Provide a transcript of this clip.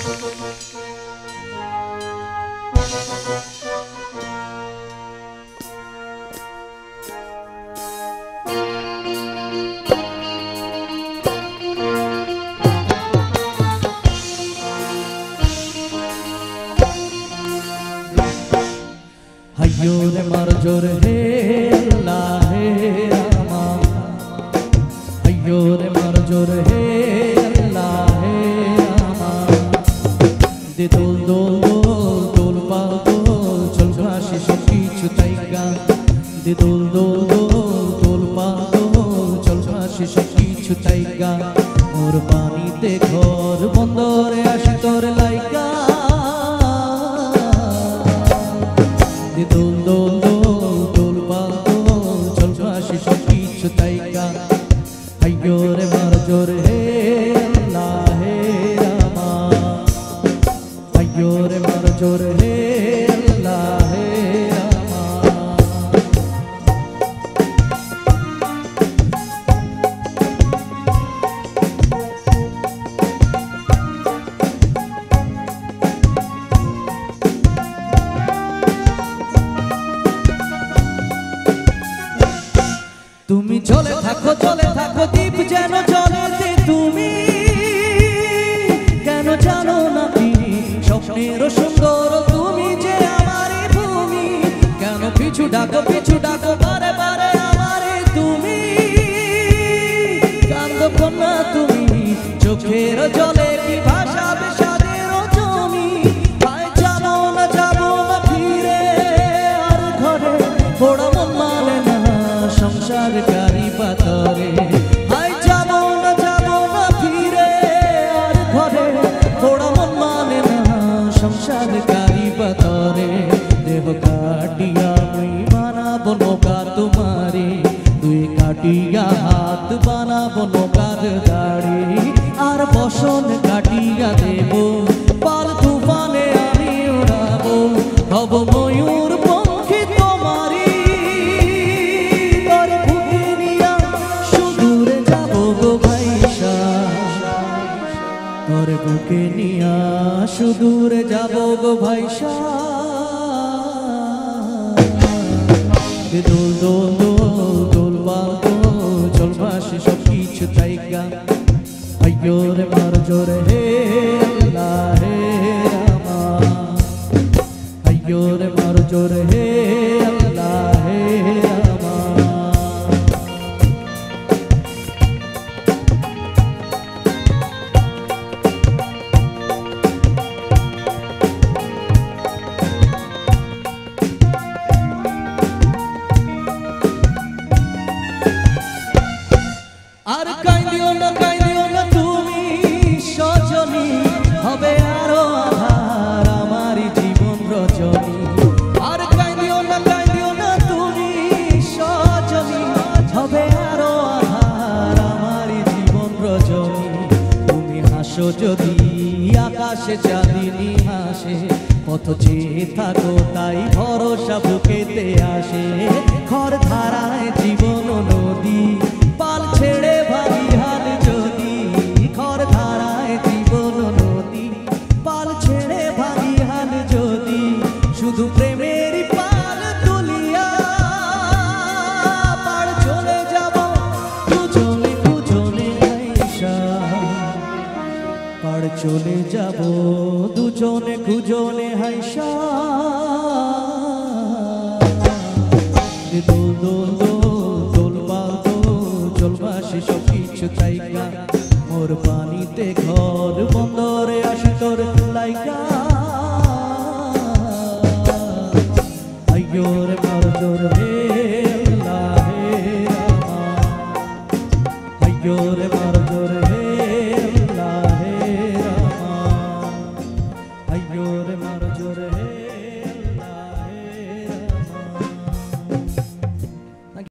हायो रे मार जोर हे अल्लाह हे रामा, हायो रे मार जोर हे अल्लाह हे रामा। दे दोल दोल दोल दोल पाल दोल चल भाषी सब किछु ताइगा। दे दोल दोल दोल दोल पाल दोल चल भाषी सब किछु ताइगा। मोर पानीते घर बंदरे आसि तोर लाइगा। दे दोल दोल दोल दोल पाल दोल चल भाषी सब किछु ताइगा। हायो रे मार जोर हे अल्लाह हे रामा, हायो रे मार जोर हे अल्लाह हे रामा। তুমি চলে থাকো দ্বীপ যেন জলেতে। তুমি কেন জানো না তিনি স্বপ্নের সুন্দর তুমি যে আমারে ভূমি। কেন পিছু ডাকো বারে বারে আমারে তুমি। কান্দ কন্যা তুমি চোখের জলে কি ভাসাবে সাদের জমি। ভাই যাবো না ফিরে আর ঘরে পোড়া মন মানে না সংসার কারি পাতরে। হাই যাবো না ফিরে আর ঘরে পোড়া মন মানে না সংসার কারি পাতরে। দেহ কাটিয়া মুই বানাবো নৌকা তোমারে, দুই কাটিয়া হাত বানাবো নৌকার দাড়ি। আর বসন কাটিয়া দেব পাল তুফানে আমি উড়াবো। হব ময়ূর পঙ্খী তোমারি, তোর বুকে নিয়া সুদূরে যাবো গো ভাইসা। দোল দোল দোল দোল পাল দোল চল ভাসি সব কিছু তাইগা। হাইয়ো রে মার জোর হে আল্লাহ হে রামা, হাইয়ো রে মার জোর হে আল্লাহ হে রামা। আর কাইদিও না তুমি সজনী, হবে আরো আধার আমার জীবন রজনী। আর কাইদিও না তুমি সজনী, হবে আরো আধার আমার জীবন রজনী। তুমি হাসো যদি আকাশে চাঁদিনী হাসে, পথ চেয়ে থাকো তাই ভরসা বুকেতে আসে। খড় ধারায় জীবন নদী পাল ছেড়ে ভাবি হাল যদি। খড় ধারায় জীবন নদী পাল ছেড়ে ভাবি হাল যদি। শুধু প্রেমের পাল তুলিয়া পার চলে যাব দুজনে দুজনে আইসা। পার চলে যাব দুজনে দুজনে হাইসা। দোল দোল